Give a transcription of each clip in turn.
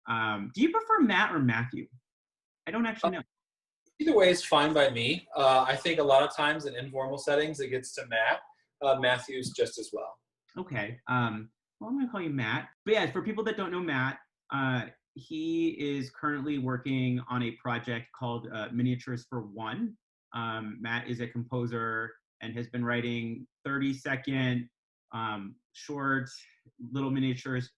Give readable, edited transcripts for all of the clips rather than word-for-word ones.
Do you prefer Matt or Matthew? I don't actually know. Either way is fine by me. I think a lot of times in informal settings, it gets to Matt. Matthew's just as well. Okay. Well, I'm going to call you Matt. But yeah, for people that don't know Matt, he is currently working on a project called Miniatures for One. Matt is a composer and has been writing 30-second short little miniatures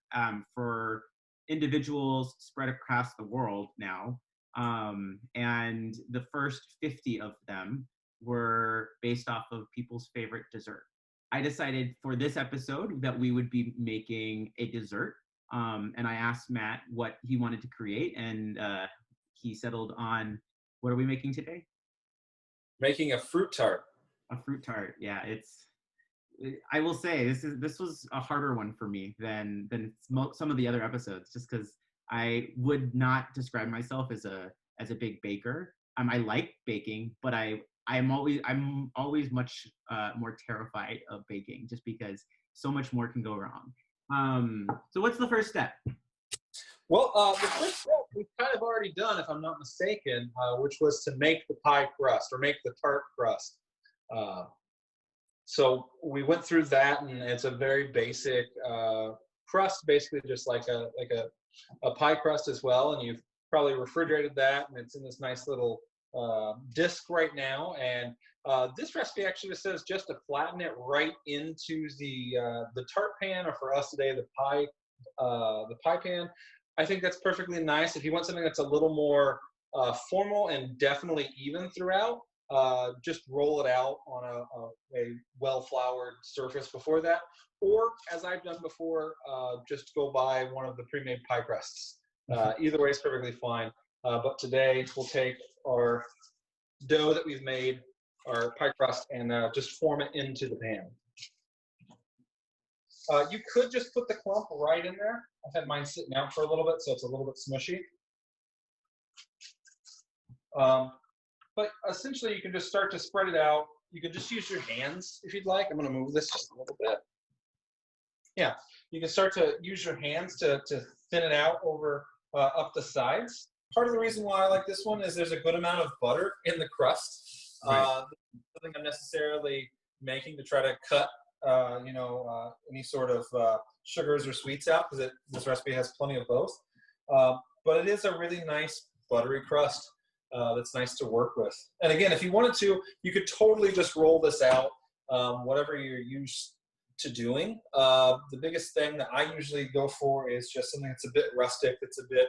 for individuals spread across the world now. And the first 50 of them were based off of people's favorite dessert. I decided for this episode that we would be making a dessert. And I asked Matt what he wanted to create, and he settled on, what are we making today? Making a fruit tart. A fruit tart, yeah. I will say this was a harder one for me than some of the other episodes, just because I would not describe myself as a big baker. I like baking, but I'm always much more terrified of baking, just because so much more can go wrong. So what's the first step? Well, the first step we've kind of already done, if I'm not mistaken, which was to make the pie crust, or make the tart crust. So we went through that, and it's a very basic crust, basically just like a pie crust as well. And you've probably refrigerated that, and it's in this nice little disc right now. And this recipe actually says just to flatten it right into the tart pan, or for us today, the pie pan. I think that's perfectly nice. If you want something that's a little more formal and definitely even throughout, just roll it out on a well-floured surface before that. Or, as I've done before, just go buy one of the pre-made pie crusts. Either way is perfectly fine. But today we'll take our dough that we've made, our pie crust, and just form it into the pan. You could just put the clump right in there. I've had mine sitting out for a little bit, so it's a little bit smushy. But essentially, you can just start to spread it out. You can just use your hands if you'd like. I'm going to move this just a little bit. Yeah, you can start to use your hands to thin it out over up the sides. Part of the reason why I like this one is there's a good amount of butter in the crust. Right. Something I'm necessarily making to try to cut any sort of sugars or sweets out, because this recipe has plenty of both. But it is a really nice buttery crust that's nice to work with. And again, if you wanted to, you could totally just roll this out, whatever you're used to doing. The biggest thing that I usually go for is just something that's a bit rustic, that's a bit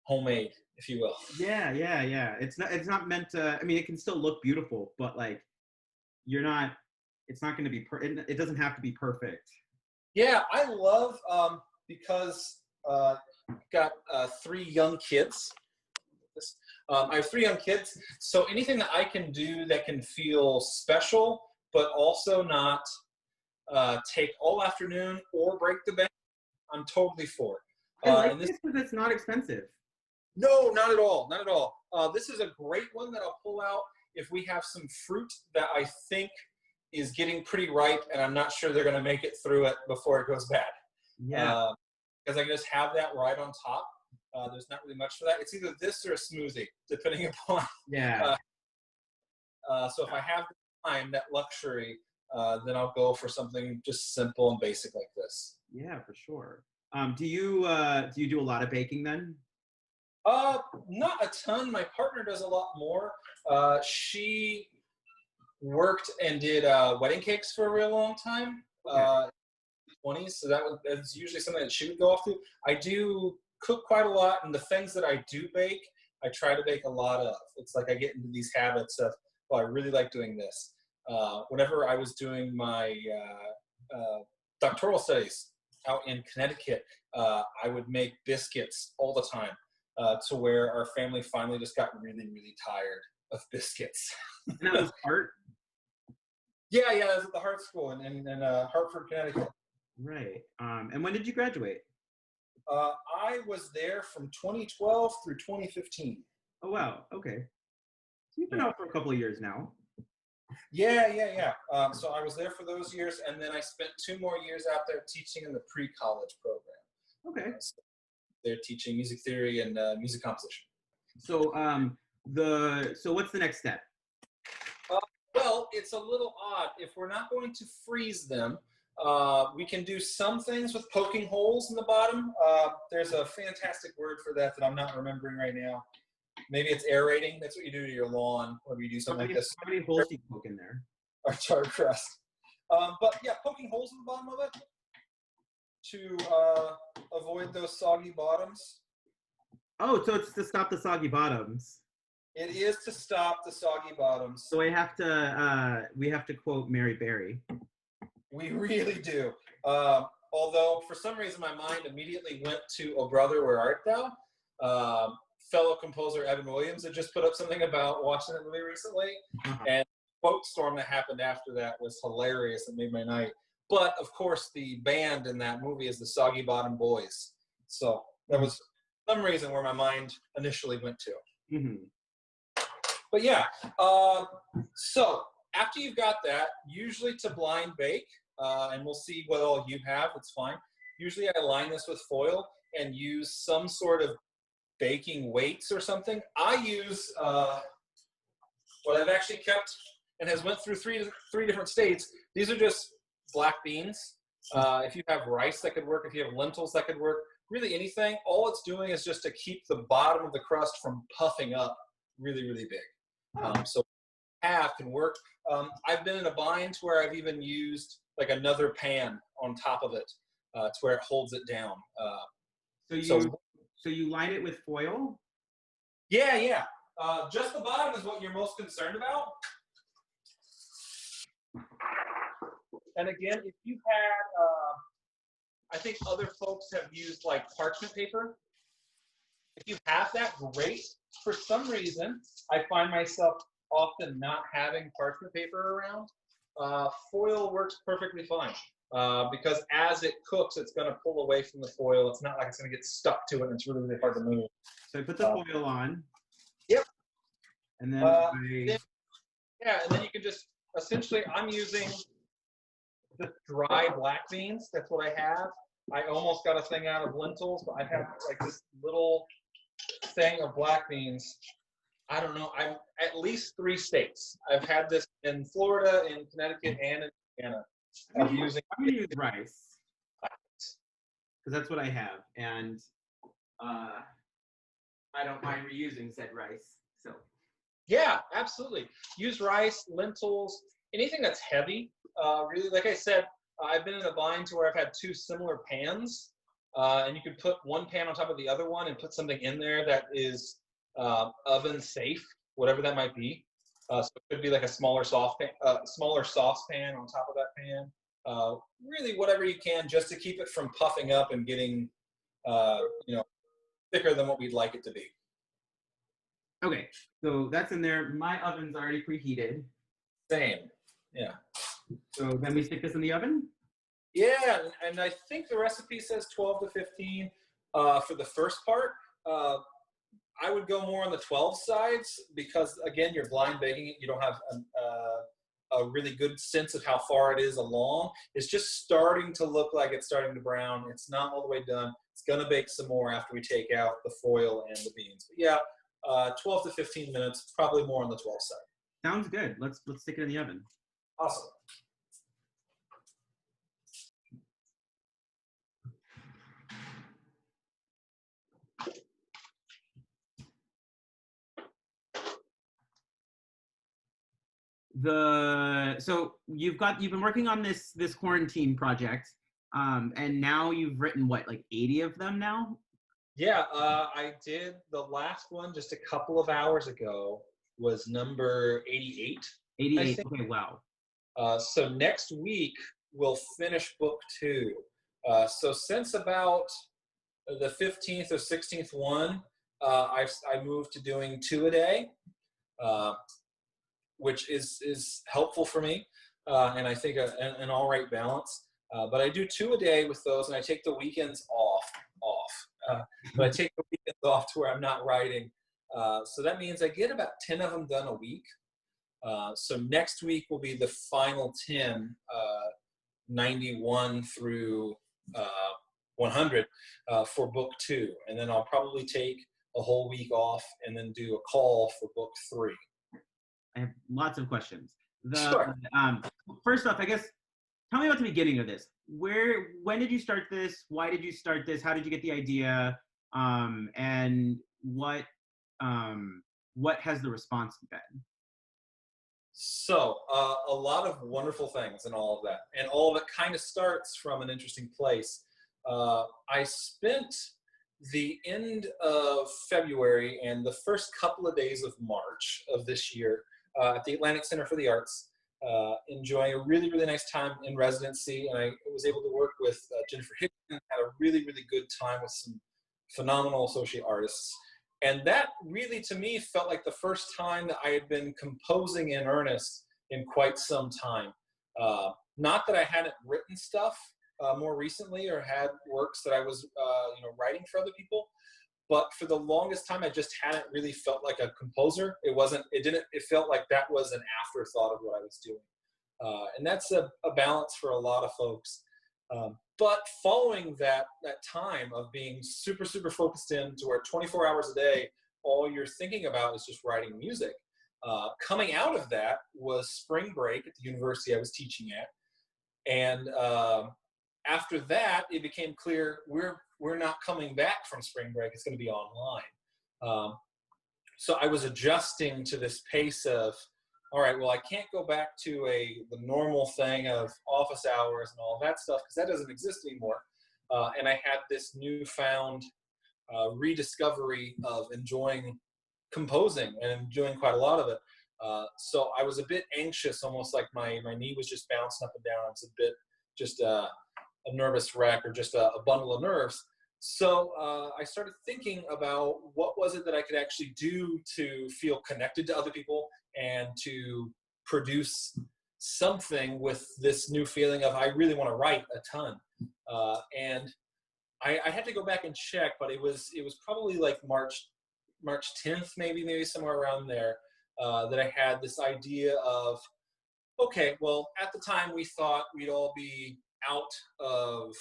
homemade, if you will. Yeah. It's not meant to. I mean, it can still look beautiful, but like, it's not going to be. It doesn't have to be perfect. Yeah, I love because I've got 3 young kids. I have 3 young kids, so anything that I can do that can feel special, but also not take all afternoon or break the bank, I'm totally for it. I like this because it's not expensive. No, not at all. Not at all. This is a great one that I'll pull out if we have some fruit that I think is getting pretty ripe, and I'm not sure they're going to make it through it before it goes bad. Yeah. Because I can just have that right on top. There's not really much for that. It's either this or a smoothie, depending upon. Yeah. So if I have the time, that luxury, then I'll go for something just simple and basic like this. Yeah, for sure. Do you do a lot of baking then? Not a ton. My partner does a lot more. She worked and did wedding cakes for a real long time. Okay. 20s, so that's usually something that she would go off to. I do cook quite a lot, and the things that I do bake, I try to bake a lot of. It's like I get into these habits of, I really like doing this. Whenever I was doing my doctoral studies out in Connecticut, I would make biscuits all the time, to where our family finally just got really, really tired of biscuits. And that was Hartt? Yeah, that was at the Hartt School in Hartford, Connecticut. Right. And when did you graduate? I was there from 2012 through 2015. Oh, wow. Okay. So you've been out for a couple of years now. Yeah. So I was there for those years, and then I spent 2 more years out there teaching in the pre-college program. Okay. So they're teaching music theory and music composition. So so what's the next step? Well, it's a little odd. If we're not going to freeze them, we can do some things with poking holes in the bottom. There's a fantastic word for that I'm not remembering right now. Maybe it's aerating. That's what you do to your lawn when you do something like this. How many holes do you poke in there? Or charred crust. But yeah, poking holes in the bottom of it to avoid those soggy bottoms. Oh, so it's to stop the soggy bottoms. It is to stop the soggy bottoms. So we have to quote Mary Berry. We really do. Although for some reason my mind immediately went to "Oh Brother, Where Art Thou?" Fellow composer Evan Williams had just put up something about watching that movie recently, and the quote storm that happened after that was hilarious. It made my night. But of course, the band in that movie is the Soggy Bottom Boys. So that was some reason where my mind initially went to. Mm-hmm. But yeah, so after you've got that, usually to blind bake, and we'll see what all you have, it's fine. Usually I line this with foil and use some sort of baking weights or something. I use what I've actually kept and has went through three different states. These are just black beans. If you have rice, that could work. If you have lentils, that could work. Really anything. All it's doing is just to keep the bottom of the crust from puffing up really, really big. So half can work. I've been in a bind where I've even used like another pan on top of it to where it holds it down. So you line it with foil? Yeah. Just the bottom is what you're most concerned about. And again, if you had, I think other folks have used like parchment paper. If you have that, great. For some reason, I find myself often not having parchment paper around. Foil works perfectly fine because as it cooks, it's going to pull away from the foil. It's not like it's going to get stuck to it, and it's really, really hard to move. So I put the foil on. Yep. And then, and then you can just, essentially, I'm using the dry black beans. That's what I have. I almost got a thing out of lentils, but I have like this little thing of black beans. I don't know. I'm at least 3 states. I've had this in Florida, in Connecticut, and in Indiana. I'm going to use rice because that's what I have, and I don't mind reusing said rice. So yeah, absolutely. Use rice, lentils, anything that's heavy. Really, like I said, I've been in a bind to where I've had 2 similar pans, and you can put one pan on top of the other one and put something in there that is oven safe, whatever that might be. So it could be like a smaller saucepan on top of that pan. Really, whatever you can, just to keep it from puffing up and getting, thicker than what we'd like it to be. okay, so that's in there. My oven's already preheated. Same, yeah. So then we stick this in the oven? Yeah, and I think the recipe says 12 to 15 for the first part. I would go more on the 12 sides because, again, you're blind baking it. You don't have a really good sense of how far it is along. It's just starting to look like it's starting to brown. It's not all the way done. It's going to bake some more after we take out the foil and the beans. But yeah, 12 to 15 minutes, probably more on the 12 side. Sounds good. Let's stick it in the oven. Awesome. So you've been working on this quarantine project, and now you've written what, like 80 of them now? Yeah, I did the last one just a couple of hours ago. Was number 88. 88. Okay, wow. So next week we'll finish book 2. So since about the 15th or 16th one, I moved to doing 2 a day. Which is helpful for me, and I think an all right balance. But I do 2 a day with those, and I take the weekends off. But I take the weekends off to where I'm not writing. So that means I get about 10 of them done a week. So next week will be the final 10, 91 through 100 for book 2. And then I'll probably take a whole week off and then do a call for book 3. I have lots of questions. Sure. First off, I guess, tell me about the beginning of this. When did you start this? Why did you start this? How did you get the idea? And what has the response been? So a lot of wonderful things and all of that. And all of it kind of starts from an interesting place. I spent the end of February and the first couple of days of March of this year at the Atlantic Center for the Arts, enjoying a really, really nice time in residency. And I was able to work with Jennifer Hickman, had a really, really good time with some phenomenal associate artists. And that really, to me, felt like the first time that I had been composing in earnest in quite some time. Not that I hadn't written stuff more recently or had works that I was writing for other people, but for the longest time I just hadn't really felt like a composer. It felt like that was an afterthought of what I was doing. And that's a balance for a lot of folks. But following that time of being super, super focused in to where 24 hours a day, all you're thinking about is just writing music. Coming out of that was spring break at the university I was teaching at. And after that, it became clear we're not coming back from spring break. It's going to be online. So I was adjusting to this pace of, all right, well, I can't go back to the normal thing of office hours and all that stuff because that doesn't exist anymore. And I had this newfound rediscovery of enjoying composing and enjoying quite a lot of it. So I was a bit anxious, almost like my knee was just bouncing up and down. I was a bit just a nervous wreck or just a bundle of nerves. So I started thinking about what was it that I could actually do to feel connected to other people and to produce something with this new feeling of I really want to write a ton. And I had to go back and check, but it was probably like March 10th, maybe somewhere around there, that I had this idea of, okay, well, at the time we thought we'd all be out of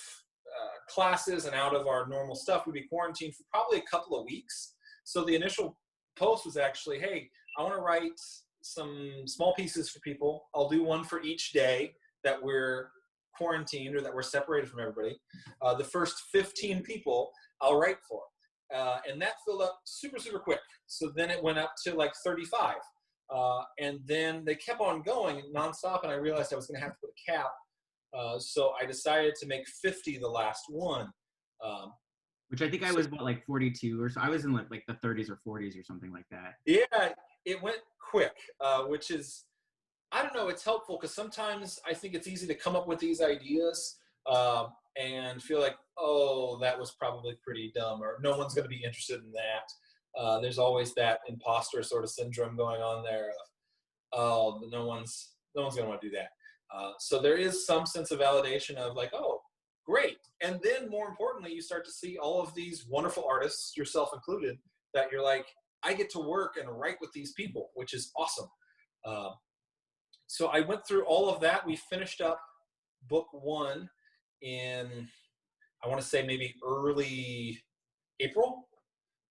classes and out of our normal stuff. We'd be quarantined for probably a couple of weeks. So the initial post was actually, hey, I want to write some small pieces for people. I'll do one for each day that we're quarantined or that we're separated from everybody. The first 15 people I'll write for. And that filled up super, super quick. So then it went up to like 35. And then they kept on going nonstop, and I realized I was going to have to put a cap. So I decided to make 50 the last one. Which I think I was like 42 or so. I was in like the 30s or 40s or something like that. Yeah, it went quick, which is, I don't know, it's helpful because sometimes I think it's easy to come up with these ideas and feel like, oh, that was probably pretty dumb, or no one's going to be interested in that. There's always that imposter sort of syndrome going on there of, oh, no one's going to want to do that. So there is some sense of validation of like, oh, great. And then more importantly, you start to see all of these wonderful artists, yourself included, that you're like, I get to work and write with these people, which is awesome. So I went through all of that. We finished up book 1 in, I want to say maybe early April,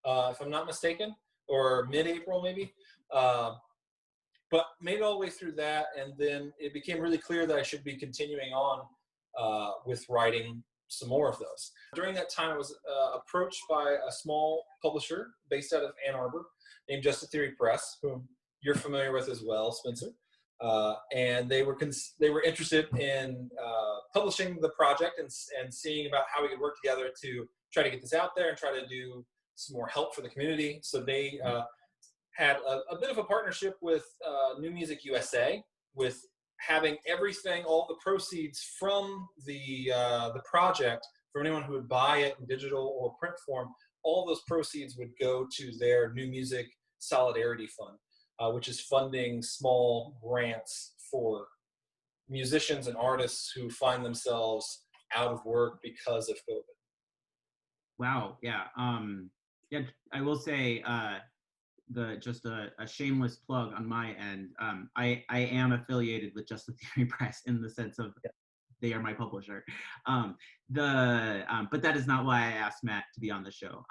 if I'm not mistaken, or mid-April maybe. But made it all the way through that, and then it became really clear that I should be continuing on with writing some more of those. During that time, I was approached by a small publisher based out of Ann Arbor named Justice Theory Press, whom you're familiar with as well, Spencer. And they were interested in publishing the project and seeing about how we could work together to try to get this out there and try to do some more help for the community. So they had a bit of a partnership with New Music USA, with having everything, all the proceeds from the project, for anyone who would buy it in digital or print form, all those proceeds would go to their New Music Solidarity Fund, which is funding small grants for musicians and artists who find themselves out of work because of COVID. Wow, yeah. Yeah, I will say, just a shameless plug on my end. I am affiliated with Justice Theory Press in the sense of they are my publisher. But that is not why I asked Matt to be on the show.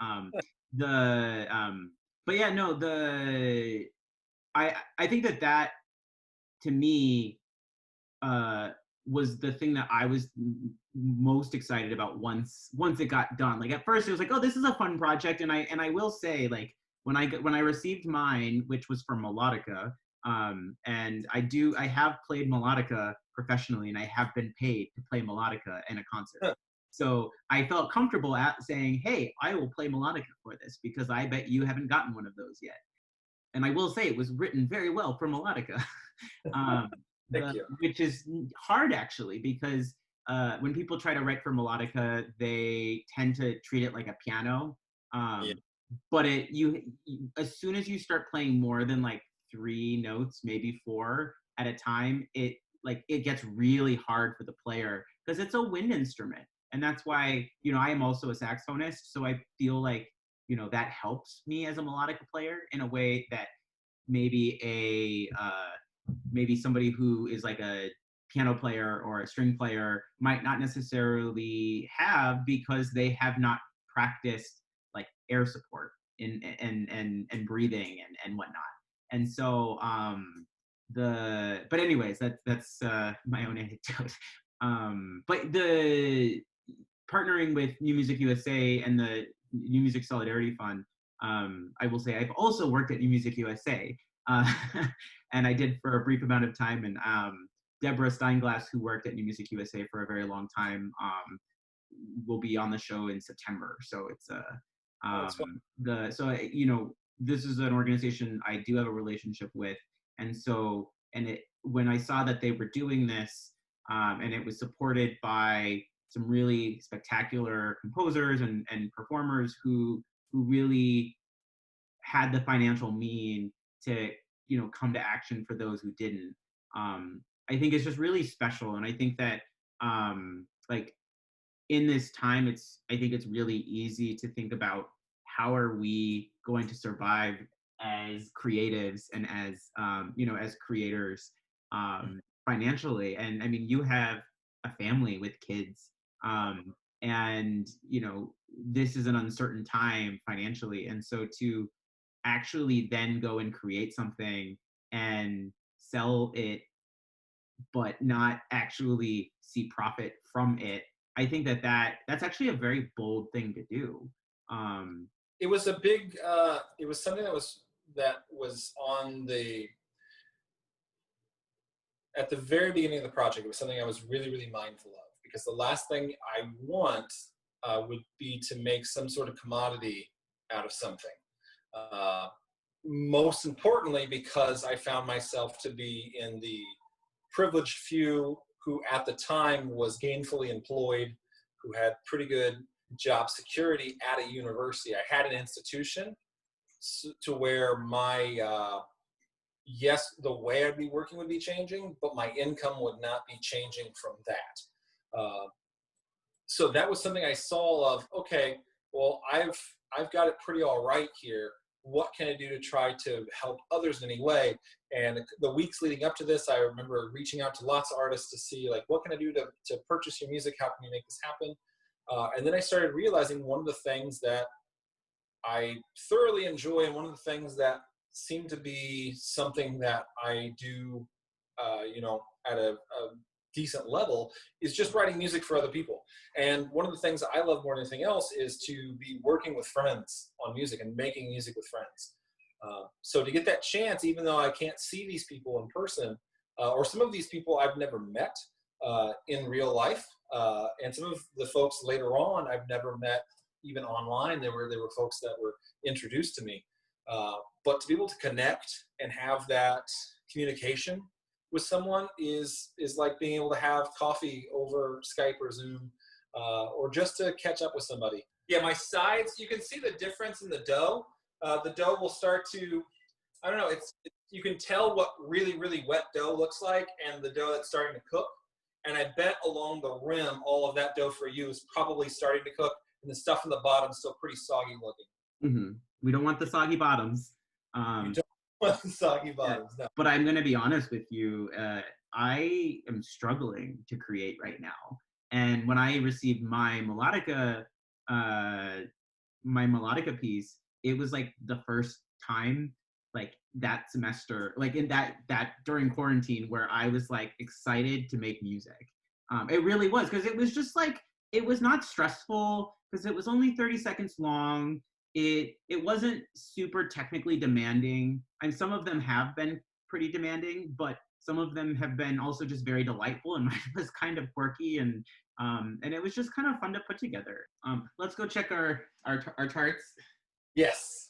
But yeah, no, I think that to me was the thing that I was most excited about once it got done. Like at first it was like, oh, this is a fun project, and I will say, like, when I received mine, which was from Melodica, and I have played Melodica professionally, and I have been paid to play Melodica in a concert. So I felt comfortable at saying, hey, I will play Melodica for this, because I bet you haven't gotten one of those yet. And I will say it was written very well for Melodica. Which is hard, actually, because when people try to write for Melodica, they tend to treat it like a piano. But as soon as you start playing more than like 3 notes, maybe 4 at a time, it gets really hard for the player, because it's a wind instrument. And that's why, I am also a saxophonist, so I feel like, that helps me as a melodica player in a way that maybe maybe somebody who is like a piano player or a string player might not necessarily have, because they have not practiced like air support and breathing and whatnot. And so but anyways, that's my own anecdote. But the partnering with New Music USA and the New Music Solidarity Fund, I will say I've also worked at New Music USA, and I did for a brief amount of time. And Deborah Steinglass, who worked at New Music USA for a very long time, will be on the show in September. So it's this is an organization I do have a relationship with, and when I saw that they were doing this, and it was supported by some really spectacular composers and performers who really had the financial mean to come to action for those who didn't. I think it's just really special, and I think that like in this time, I think it's really easy to think about how are we going to survive as creatives and as as creators financially. And I mean, you have a family with kids, and this is an uncertain time financially, and so to actually then go and create something and sell it but not actually see profit from it, I think that's actually a very bold thing to do. It was a big it was something that was on at the very beginning of the project. It was something I was really, really mindful of, because the last thing I want would be to make some sort of commodity out of something. Most importantly, because I found myself to be in the privileged few who at the time was gainfully employed, who had pretty good job security at a university. I had an institution to where my, yes, the way I'd be working would be changing, but my income would not be changing from that. So that was something I saw of, okay, well, I've got it pretty all right here. What can I do to try to help others in any way? And the weeks leading up to this, I remember reaching out to lots of artists to see, like, what can I do to purchase your music? How can you make this happen? And then I started realizing one of the things that I thoroughly enjoy, and one of the things that seemed to be something that I do, at a decent level, is just writing music for other people. And one of the things that I love more than anything else is to be working with friends on music and making music with friends. So to get that chance, even though I can't see these people in person, or some of these people I've never met in real life, and some of the folks later on I've never met even online. They were folks that were introduced to me. But to be able to connect and have that communication with someone is like being able to have coffee over Skype or Zoom, or just to catch up with somebody. Yeah, my sides, you can see the difference in the dough. The dough will start to, I don't know, you can tell what really, really wet dough looks like and the dough that's starting to cook. And I bet along the rim, all of that dough for you is probably starting to cook, and the stuff in the bottom is still pretty soggy looking. Mm-hmm. We don't want the soggy bottoms. You don't want the soggy bottoms, no. But I'm going to be honest with you. I am struggling to create right now. And when I received my melodica piece, it was like the first time like that semester, like in that during quarantine, where I was like excited to make music. It really was, because it was just like, it was not stressful because it was only 30 seconds long. It wasn't super technically demanding, and some of them have been pretty demanding, but some of them have been also just very delightful, and mine was kind of quirky, and it was just kind of fun to put together. Let's go check our tarts. Yes.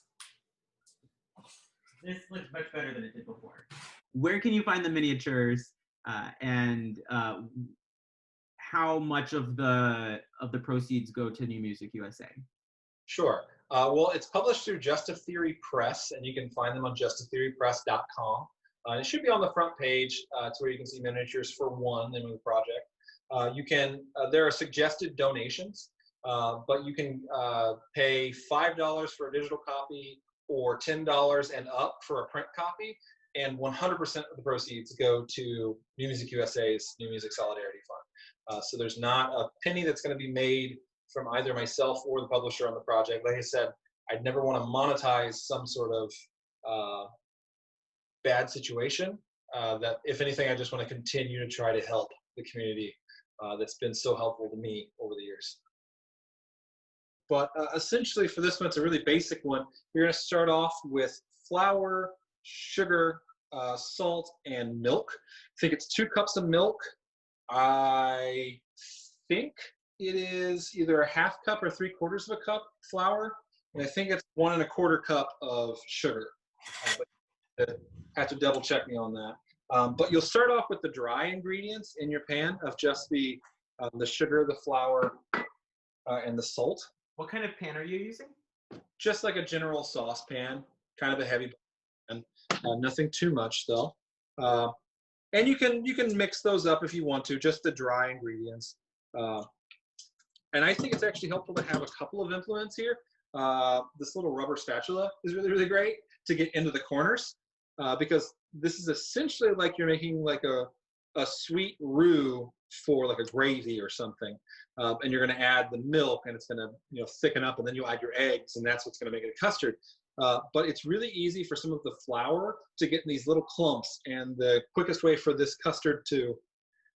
This looks much better than it did before. Where can you find the miniatures, and how much of the proceeds go to New Music USA? Sure. Well, it's published through Just a Theory Press, and you can find them on justatheorypress.com. It should be on the front page. It's where you can see miniatures for one, the name of the project. You can, there are suggested donations, but you can pay $5 for a digital copy or $10 and up for a print copy, and 100% of the proceeds go to New Music USA's New Music Solidarity Fund. So there's not a penny that's going to be made from either myself or the publisher on the project. Like I said, I'd never want to monetize some sort of bad situation. That if anything, I just want to continue to try to help the community that's been so helpful to me over the years. But essentially for this one, it's a really basic one. You're going to start off with flour, sugar, salt, and milk. I think it's 2 cups of milk. I think it is either a ½ cup or 3/4 of a cup flour, and I think it's 1 1/4 cup of sugar. But have to double check me on that. But you'll start off with the dry ingredients in your pan of just the sugar, the flour, and the salt. What kind of pan are you using? Just like a general saucepan, kind of a heavy pan. Nothing too much though. And you can mix those up if you want to, just the dry ingredients. And I think it's actually helpful to have a couple of implements here. This little rubber spatula is really, really great to get into the corners, because this is essentially like you're making like a sweet roux for like a gravy or something. And you're going to add the milk, and it's going to thicken up, and then you add your eggs, and that's what's going to make it a custard. But it's really easy for some of the flour to get in these little clumps, and the quickest way for this custard to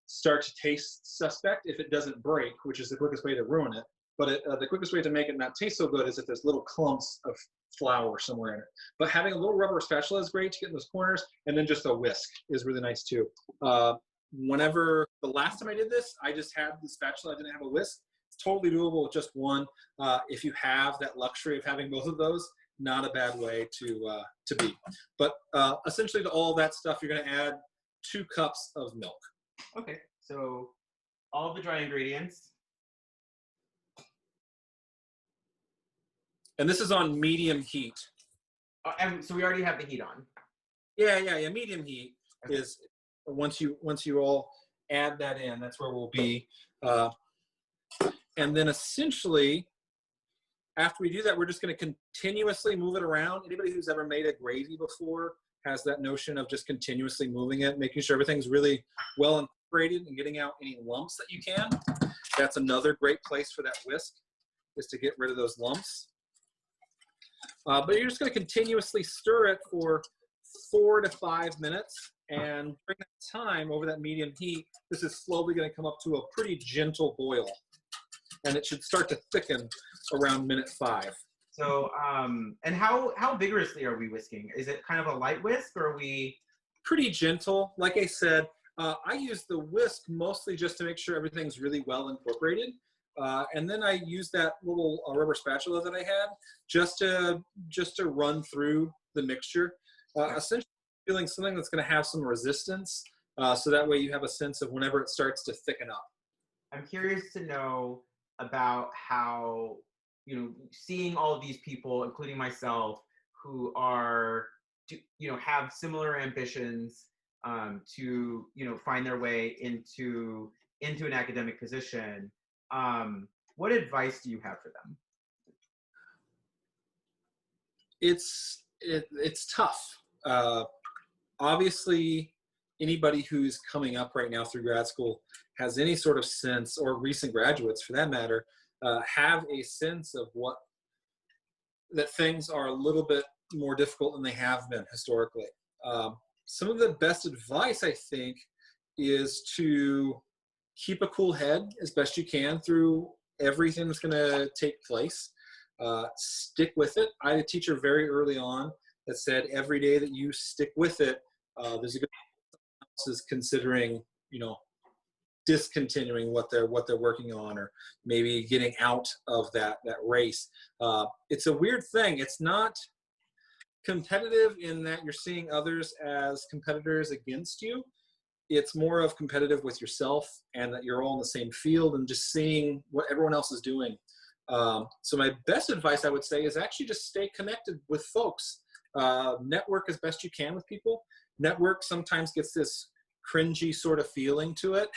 start to taste suspect, if it doesn't break, which is the quickest way to ruin it, but the quickest way to make it not taste so good is if there's little clumps of flour somewhere in it. But having a little rubber spatula is great to get in those corners, and then just a whisk is really nice too. Whenever the last time I did this, I just had the spatula, I didn't have a whisk. It's totally doable with just one. If you have that luxury of having both of those, not a bad way to be. But essentially to all that stuff, you're going to add 2 cups of milk. Okay, so all the dry ingredients. And this is on medium heat. And so we already have the heat on. Yeah. Medium heat is once you all add that in, that's where we'll be. And then essentially, after we do that, we're just going to continuously move it around. Anybody who's ever made a gravy before has that notion of just continuously moving it, making sure everything's really well incorporated and getting out any lumps that you can. That's another great place for that whisk, is to get rid of those lumps. But you're just going to continuously stir it for 4 to 5 minutes. And during that time, over that medium heat, this is slowly going to come up to a pretty gentle boil. And it should start to thicken around minute 5. So, and how vigorously are we whisking? Is it kind of a light whisk, or are we? Pretty gentle. Like I said, I use the whisk mostly just to make sure everything's really well incorporated. And then I use that little rubber spatula that I had just to run through the mixture. Essentially feeling something that's going to have some resistance, so that way you have a sense of whenever it starts to thicken up. I'm curious to know about how, seeing all of these people, including myself, who are, have similar ambitions to, find their way into an academic position. What advice do you have for them? It's tough. Obviously, anybody who's coming up right now through grad school has any sort of sense, or recent graduates for that matter, have a sense of that things are a little bit more difficult than they have been historically. Some of the best advice, I think, is to keep a cool head as best you can through everything that's going to take place. Stick with it. I had a teacher very early on that said every day that you stick with it, there's a good chance is considering, discontinuing what they're working on, or maybe getting out of that race. It's a weird thing. It's not competitive in that you're seeing others as competitors against you. It's more of competitive with yourself, and that you're all in the same field and just seeing what everyone else is doing. So my best advice, I would say, is actually just stay connected with folks. Network as best you can with people. Network sometimes gets this cringy sort of feeling to it.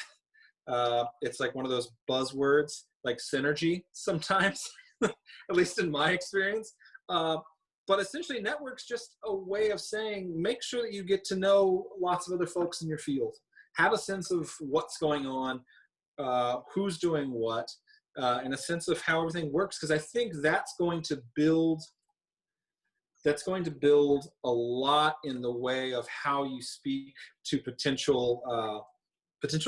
It's like one of those buzzwords, like synergy sometimes, at least in my experience. But essentially, network's just a way of saying, make sure that you get to know lots of other folks in your field. Have a sense of what's going on, who's doing what, and a sense of how everything works. Because I think that's going to build a lot in the way of how you speak to potential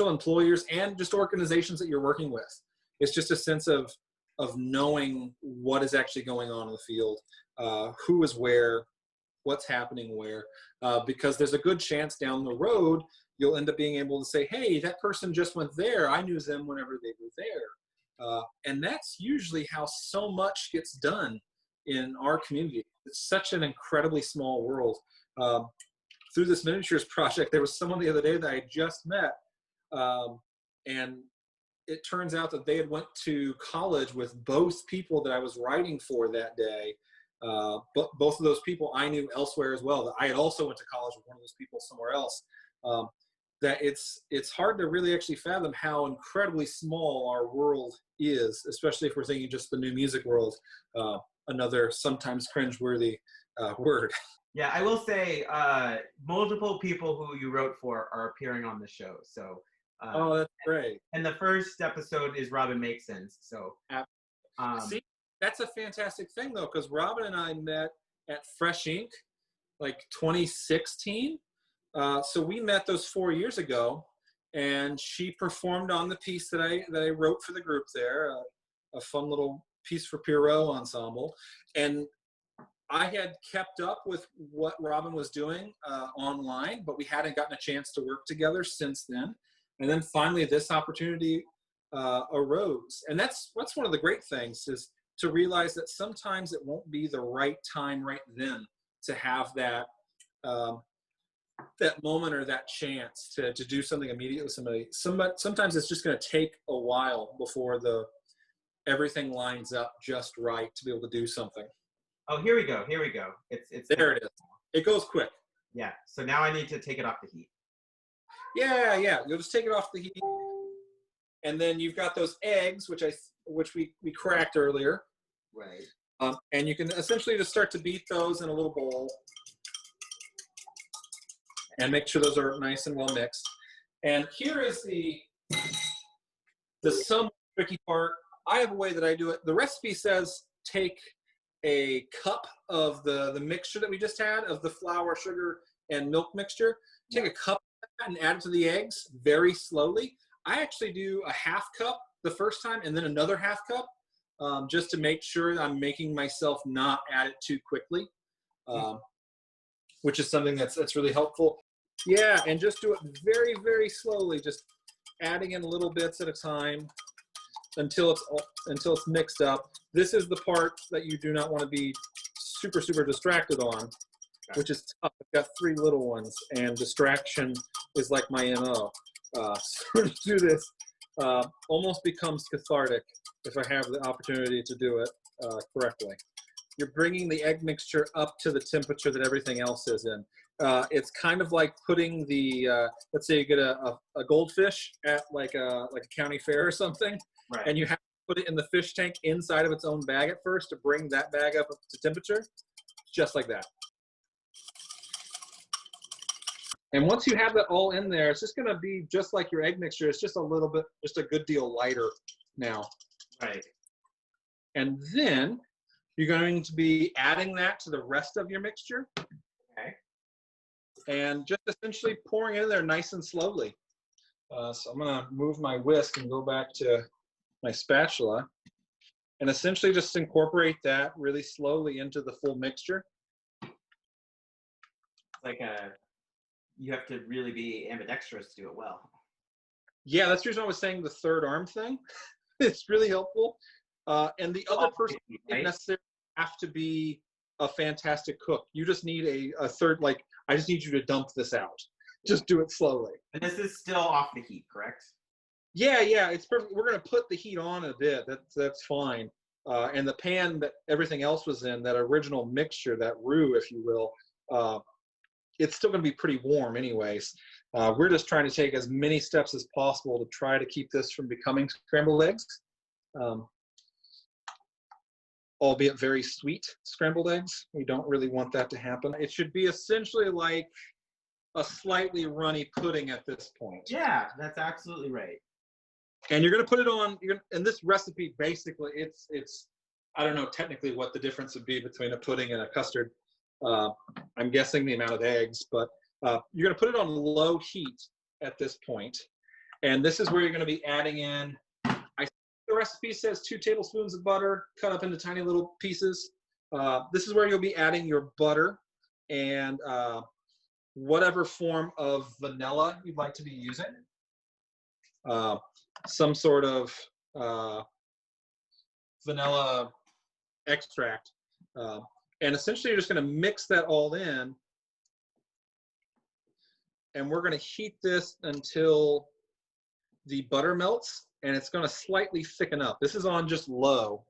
employers and just organizations that you're working with. It's just a sense of knowing what is actually going on in the field, who is where, what's happening where, because there's a good chance down the road you'll end up being able to say, hey, that person just went there. I knew them whenever they were there. And that's usually how so much gets done in our community. It's such an incredibly small world. Through this miniatures project, there was someone the other day that I just met, and it turns out that they had went to college with both people that I was writing for that day. But both of those people I knew elsewhere as well. That I had also went to college with one of those people somewhere else. That it's hard to really actually fathom how incredibly small our world is, especially if we're thinking just the new music world. Another sometimes cringeworthy word. Yeah, I will say multiple people who you wrote for are appearing on the show. So. Oh, that's great. And the first episode is Robin Makesons. So. See, that's a fantastic thing though, because Robin and I met at Fresh Ink, like 2016. So we met those 4 years ago, and she performed on the piece that I wrote for the group there, a fun little piece for Pierrot ensemble. And I had kept up with what Robin was doing online, but we hadn't gotten a chance to work together since then. And then finally this opportunity arose. And that's one of the great things, is to realize that sometimes it won't be the right time right then to have that that moment or that chance to do something immediately with somebody. Sometimes it's just going to take a while before everything lines up just right to be able to do something. Oh, here we go. It's there. It is. It goes quick. Yeah. So now I need to take it off the heat. Yeah. You'll just take it off the heat, and then you've got those eggs, which we cracked earlier. Right. And you can essentially just start to beat those in a little bowl, and make sure those are nice and well mixed. And here is the somewhat tricky part. I have a way that I do it. The recipe says take a cup of the mixture that we just had, of the flour, sugar, and milk mixture. Take a cup of that and add it to the eggs very slowly. I actually do a half cup the first time and then another half cup, just to make sure I'm making myself not add it too quickly, which is something that's really helpful. Yeah, and just do it very, very slowly, just adding in little bits at a time until it's mixed up. This is the part that you do not want to be super, super distracted on, which is tough. I've got 3 little ones, and distraction is like my MO. So to do this almost becomes cathartic if I have the opportunity to do it correctly. You're bringing the egg mixture up to the temperature that everything else is in. It's kind of like putting let's say you get a goldfish at like a county fair or something, right, and you have to put it in the fish tank inside of its own bag at first to bring that bag up to temperature, just like that. And once you have that all in there, it's just going to be just like your egg mixture. It's just a little bit, just a good deal lighter now. Right. And then you're going to be adding that to the rest of your mixture. Okay. And just essentially pouring it in there nice and slowly. So I'm going to move my whisk and go back to my spatula. And essentially just incorporate that really slowly into the full mixture. Like you have to really be ambidextrous to do it well. Yeah, that's the reason I was saying the third arm thing. It's really helpful. And the other person doesn't necessarily have to be a fantastic cook. You just need a third, like, I just need you to dump this out. Just do it slowly. And this is still off the heat, correct? Yeah, it's perfect. We're going to put the heat on a bit. That's fine. And the pan that everything else was in, that original mixture, that roux, if you will, it's still going to be pretty warm anyways. We're just trying to take as many steps as possible to try to keep this from becoming scrambled eggs. Albeit very sweet scrambled eggs. We don't really want that to happen. It should be essentially like a slightly runny pudding at this point. Yeah, that's absolutely right. And you're going to put it on, and this recipe basically, it's I don't know technically what the difference would be between a pudding and a custard. I'm guessing the amount of eggs, but you're going to put it on low heat at this point. And this is where you're going to be adding in, I think the recipe says 2 tablespoons of butter cut up into tiny little pieces. This is where you'll be adding your butter and whatever form of vanilla you'd like to be using. Some sort of vanilla extract. And essentially, you're just going to mix that all in. And we're going to heat this until the butter melts, and it's going to slightly thicken up. This is on just low.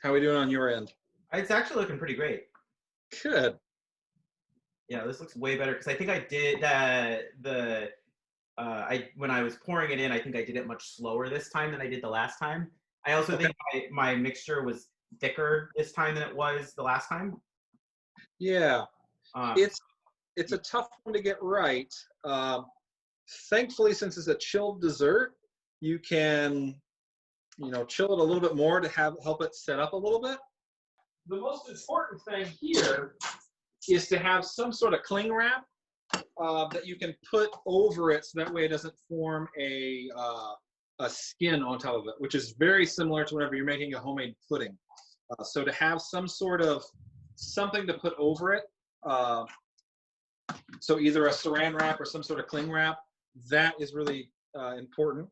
How are we doing on your end? It's actually looking pretty great. Good. Yeah, this looks way better because I think I did when I was pouring it in, I think I did it much slower this time than I did the last time. I also think my mixture was thicker this time than it was the last time. Yeah, it's a tough one to get right. Thankfully, since it's a chilled dessert, you can chill it a little bit more to help it set up a little bit. The most important thing here is to have some sort of cling wrap that you can put over it, so that way it doesn't form a skin on top of it, which is very similar to whenever you're making a homemade pudding. So to have some sort of something to put over it, so either a saran wrap or some sort of cling wrap, that is really important.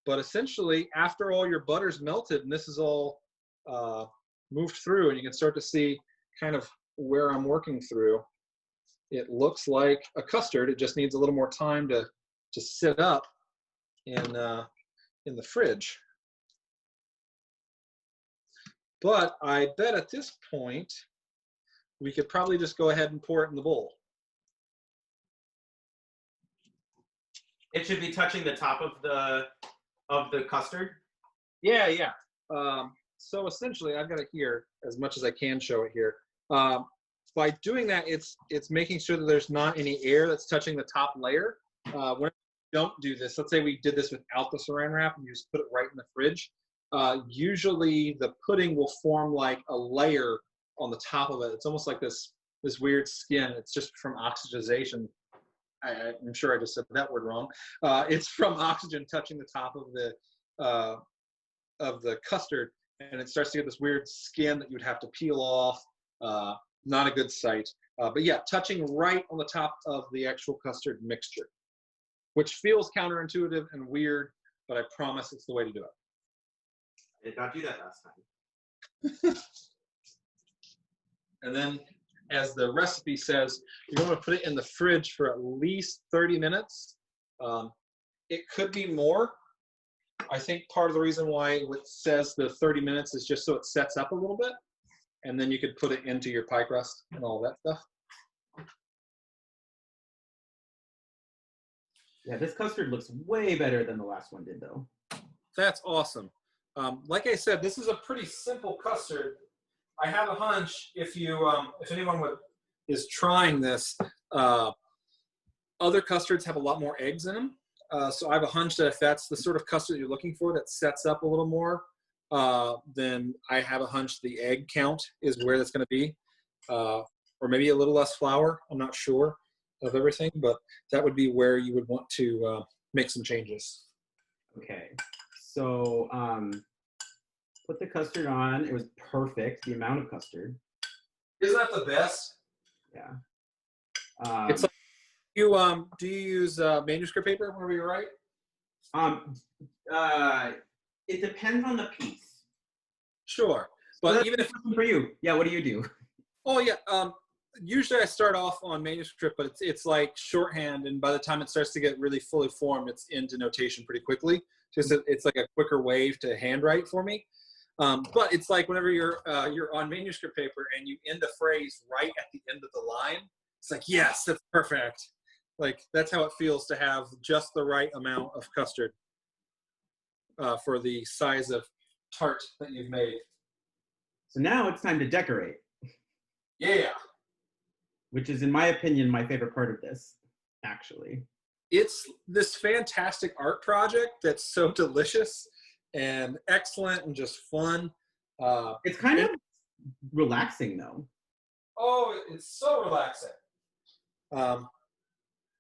But essentially, after all your butter's melted and this is all moved through, and you can start to see kind of where I'm working through, it looks like a custard. It just needs a little more time to sit up in the fridge. But I bet at this point, we could probably just go ahead and pour it in the bowl. It should be touching the top of the custard. Yeah. So essentially, I've got it here as much as I can show it here. By doing that, it's making sure that there's not any air that's touching the top layer. When we don't do this, let's say we did this without the saran wrap and you just put it right in the fridge, usually the pudding will form like a layer on the top of it. It's almost like this weird skin. It's just from oxidization. I'm sure I just said that word wrong. It's from oxygen touching the top of the custard, and it starts to get this weird skin that you'd have to peel off. Not a good sight. But yeah, touching right on the top of the actual custard mixture, which feels counterintuitive and weird, but I promise it's the way to do it. I did not do that last time. And then, as the recipe says, you're going to put it in the fridge for at least 30 minutes. It could be more. I think part of the reason why it says the 30 minutes is just so it sets up a little bit. And then you could put it into your pie crust and all that stuff. Yeah, this custard looks way better than the last one did, though. That's awesome. Like I said, this is a pretty simple custard. I have a hunch if anyone is trying this, other custards have a lot more eggs in them. So I have a hunch that if that's the sort of custard you're looking for that sets up a little more, then I have a hunch the egg count is where that's going to be. Or maybe a little less flour. I'm not sure of everything, but that would be where you would want to make some changes. Okay, so put the custard on. It was perfect, the amount of custard. Isn't that the best? Yeah. It's like do you use manuscript paper whenever you write? It depends on the piece. Sure, but so even if for you, yeah, what do you do? Oh yeah, usually I start off on manuscript, but it's like shorthand, and by the time it starts to get really fully formed, it's into notation pretty quickly. It's like a quicker way to handwrite for me. But it's like whenever you're on manuscript paper and you end a phrase right at the end of the line, it's like, yes, that's perfect. Like that's how it feels to have just the right amount of custard for the size of tart that you've made. So now it's time to decorate. Yeah. Which is, in my opinion, my favorite part of this, actually. It's this fantastic art project that's so delicious and excellent and just fun. It's kind of relaxing, though. Oh, it's so relaxing.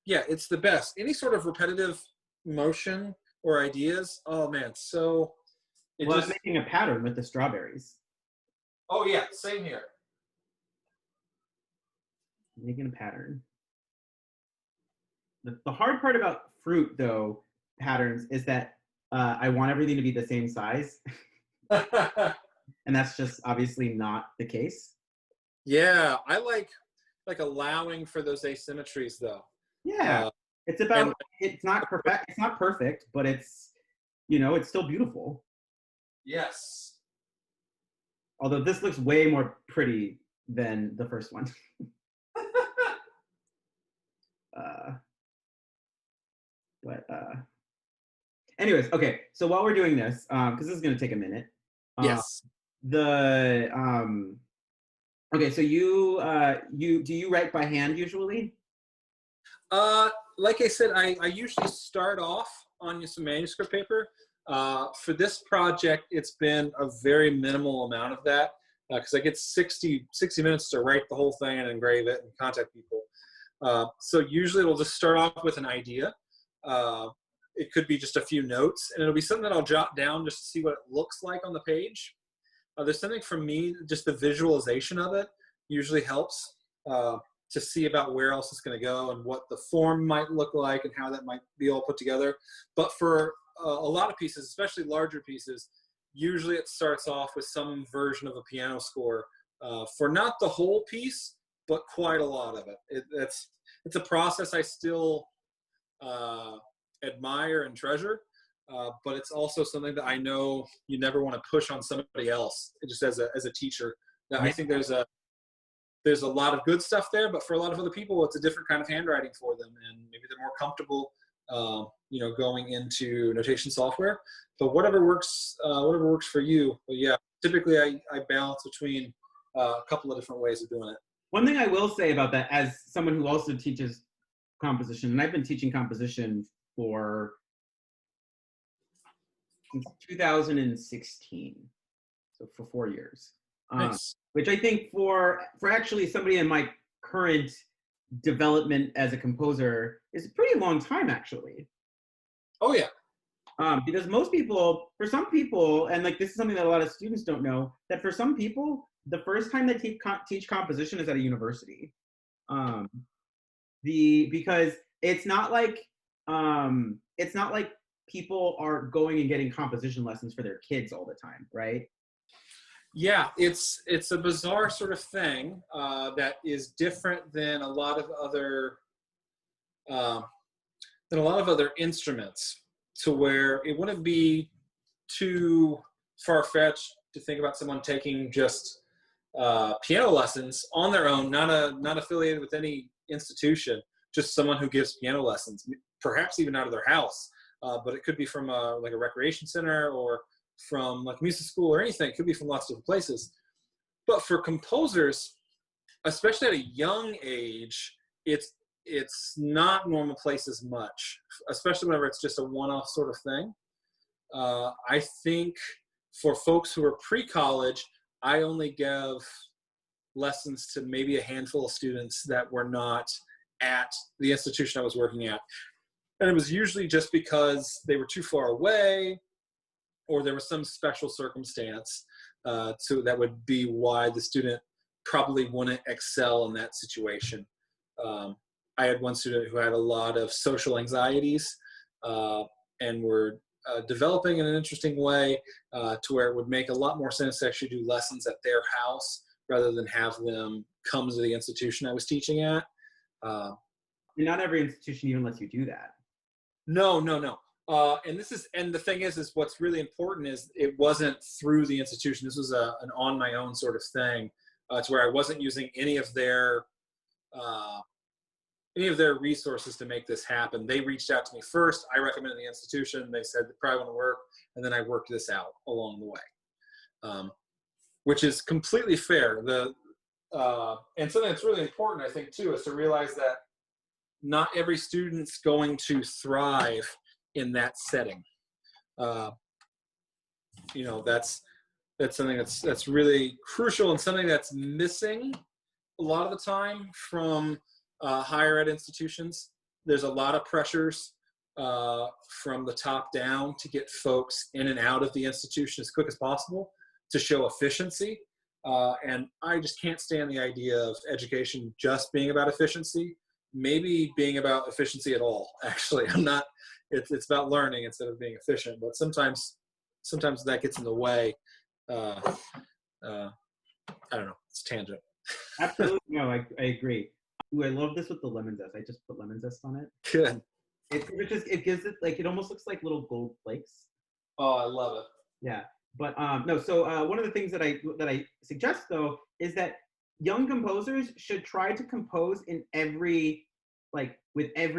Yeah, it's the best. Any sort of repetitive motion or ideas, oh man, so... Well, I'm making a pattern with the strawberries. Oh yeah, same here. Making a pattern. The hard part about fruit, though, patterns, is that I want everything to be the same size. And that's just obviously not the case. Yeah, I like allowing for those asymmetries, though. Yeah, it's about, it's not perfect, but it's, it's still beautiful. Yes. Although this looks way more pretty than the first one. Anyways, okay. So while we're doing this, because this is going to take a minute. Yes. Okay. So do you write by hand usually? Like I said, I usually start off on some manuscript paper. For this project, it's been a very minimal amount of that because I get 60 minutes to write the whole thing and engrave it and contact people. So usually it'll just start off with an idea. It could be just a few notes, and it'll be something that I'll jot down just to see what it looks like on the page. There's something for me, just the visualization of it usually helps to see about where else it's going to go and what the form might look like and how that might be all put together. But for a lot of pieces, especially larger pieces, usually it starts off with some version of a piano score for not the whole piece, but quite a lot of it. It's a process I still admire and treasure, but it's also something that I know you never want to push on somebody else. Just as a teacher, I think there's a lot of good stuff there, but for a lot of other people, it's a different kind of handwriting for them, and maybe they're more comfortable, going into notation software. But whatever works for you. But yeah, typically I balance between a couple of different ways of doing it. One thing I will say about that, as someone who also teaches composition, and I've been teaching composition since 2016, so for 4 years. Nice. Which I think for actually somebody in my current development as a composer is a pretty long time, actually. Oh yeah. Because for some people, and like this is something that a lot of students don't know, that for some people, the first time they teach composition is at a university. Because it's not like people are going and getting composition lessons for their kids all the time, right? Yeah, it's a bizarre sort of thing that is different than a lot of other instruments, to where it wouldn't be too far-fetched to think about someone taking just piano lessons on their own, not affiliated with any institution, just someone who gives piano lessons, perhaps even out of their house. but it could be from like a recreation center or from like music school or anything. It could be from lots of different places. But for composers, especially at a young age, it's not normal place as much, especially whenever it's just a one-off sort of thing. I think for folks who are pre-college, I only give lessons to maybe a handful of students that were not at the institution I was working at. And it was usually just because they were too far away, or there was some special circumstance so that would be why the student probably wouldn't excel in that situation. I had one student who had a lot of social anxieties and were developing in an interesting way to where it would make a lot more sense to actually do lessons at their house rather than have them come to the institution I was teaching at. Not every institution even lets you do that. No. And the thing is what's really important is it wasn't through the institution. This was an on my own sort of thing, to where I wasn't using any of their resources to make this happen. They reached out to me first. I recommended the institution. They said they probably want to work, and then I worked this out along the way, which is completely fair. And something that's really important, I think, too, is to realize that not every student's going to thrive in that setting. That's something that's really crucial and something that's missing a lot of the time from higher ed institutions. There's a lot of pressures from the top down to get folks in and out of the institution as quick as possible to show efficiency. And I just can't stand the idea of education just being about efficiency. Maybe being about efficiency at all, actually. It's about learning instead of being efficient, but sometimes that gets in the way. I don't know, it's a tangent. Absolutely, no, I agree. Ooh, I love this with the lemon zest. I just put lemon zest on it. Good. It gives it, like, it almost looks like little gold flakes. Oh, I love it. Yeah, but no. So one of the things that I suggest, though, is that young composers should try to compose with every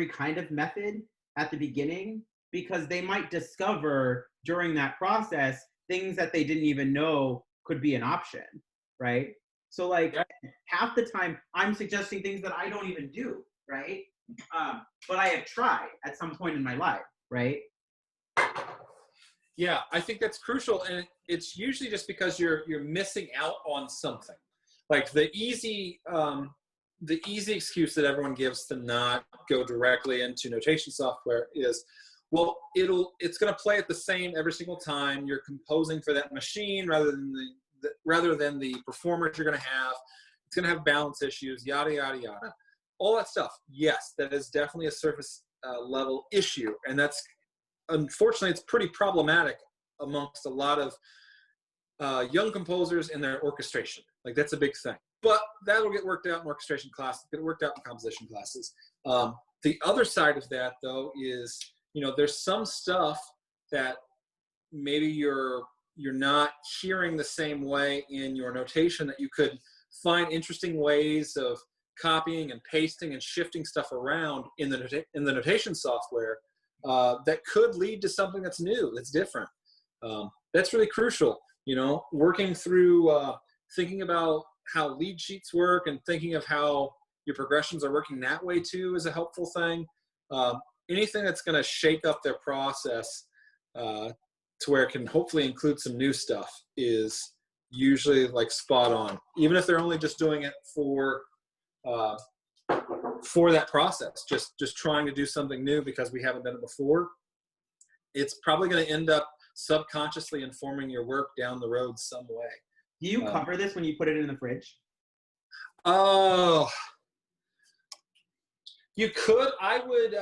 kind of method at the beginning, because they might discover during that process things that they didn't even know could be an option, right? So half the time I'm suggesting things that I don't even do, right? But I have tried at some point in my life, right? Yeah, I think that's crucial, and it's usually just because you're missing out on something. Like the easy excuse that everyone gives to not go directly into notation software is, well, it's going to play it the same every single time. You're composing for that machine rather than the performers you're going to have. It's going to have balance issues, yada yada yada, all that stuff. Yes, that is definitely a surface level issue, and that's, unfortunately, it's pretty problematic amongst a lot of young composers in their orchestration. Like, that's a big thing. But that'll get worked out in orchestration classes, get worked out in composition classes. The other side of that, though, is, there's some stuff that maybe you're not hearing the same way in your notation, that you could find interesting ways of copying and pasting and shifting stuff around in the notation software that could lead to something that's new, that's different. That's really crucial. Working through thinking about how lead sheets work and thinking of how your progressions are working that way too is a helpful thing. Anything that's going to shake up their process to where it can hopefully include some new stuff is usually spot on, even if they're only just doing it for that process, just trying to do something new because we haven't done it before. It's probably going to end up subconsciously informing your work down the road some way. Do you cover this when you put it in the fridge? Oh, you could. I would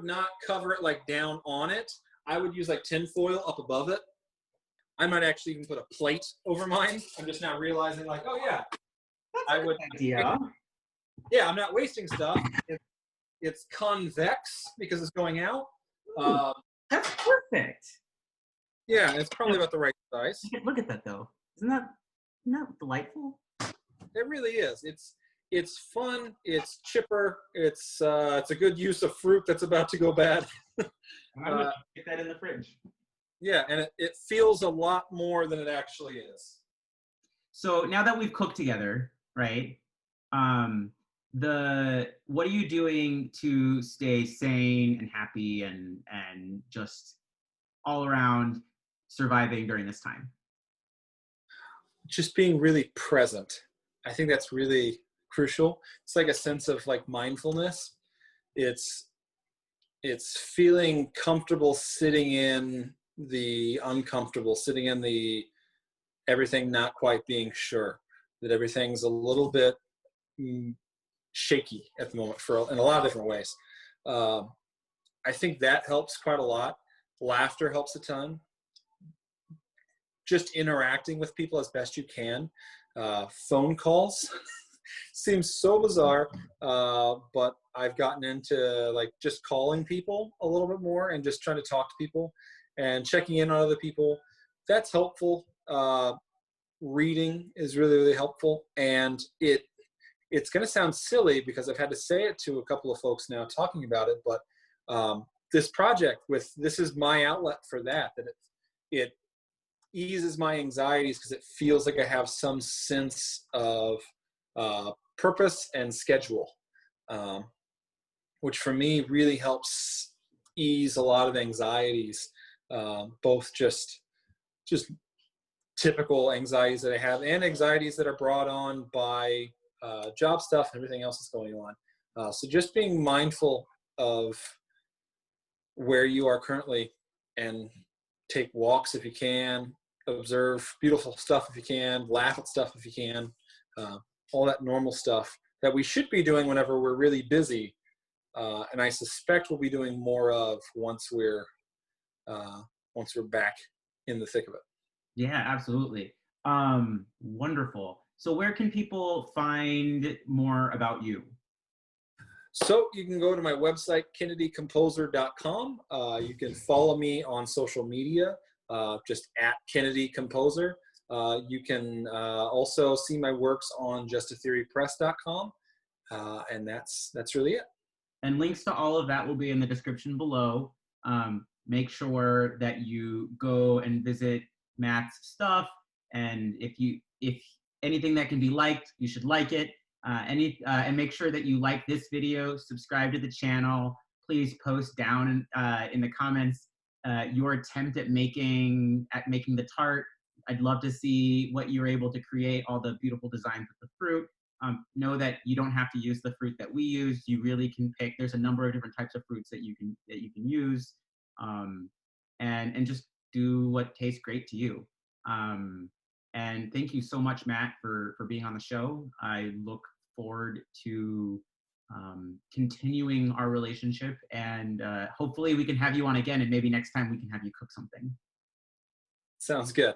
not cover it down on it. I would use tin foil up above it. I might actually even put a plate over mine. I'm just now realizing oh yeah, that's a good idea. Yeah, I'm not wasting stuff. It's convex because it's going out. That's perfect. Yeah, it's probably about the right size. Look at that, though. Isn't that delightful? It really is. it's fun, it's chipper, it's a good use of fruit that's about to go bad. I'm gonna get that in the fridge. Yeah, and it feels a lot more than it actually is. So now that we've cooked together, right? What are you doing to stay sane and happy and just all around surviving during this time? Just being really present. I think that's really crucial. It's like a sense of like mindfulness. It's feeling comfortable sitting in the uncomfortable, sitting in the everything not quite being sure, that everything's a little bit shaky at the moment in a lot of different ways. I think that helps quite a lot. Laughter helps a ton. Just interacting with people as best you can. Phone calls seems so bizarre, but I've gotten into like just calling people a little bit more and just trying to talk to people and checking in on other people. That's helpful. Reading is really, really helpful. And it's going to sound silly because I've had to say it to a couple of folks now talking about it, but this project this is my outlet for that it eases my anxieties because it feels like I have some sense of purpose and schedule, which for me really helps ease a lot of anxieties, both just typical anxieties that I have and anxieties that are brought on by job stuff and everything else that's going on. So just being mindful of where you are currently and take walks if you can, observe beautiful stuff if you can, laugh at stuff if you can, all that normal stuff that we should be doing whenever we're really busy. And I suspect we'll be doing more of once we're back in the thick of it. Yeah, absolutely. Wonderful. So where can people find more about you? So you can go to my website, kennedycomposer.com. You can follow me on social media, just at Kennedy Composer. You can also see my works on justatheorypress.com. And that's really it. And links to all of that will be in the description below. Make sure that you go and visit Matt's stuff. And if anything that can be liked, you should like it. And make sure that you like this video, subscribe to the channel. Please post down in the comments your attempt at making the tart. I'd love to see what you're able to create, all the beautiful designs with the fruit. Know that you don't have to use the fruit that we use. You really can pick. There's a number of different types of fruits that you can use, and just do what tastes great to you. And thank you so much, Matt, for being on the show. I look forward to continuing our relationship, and hopefully we can have you on again, and maybe next time we can have you cook something. Sounds good.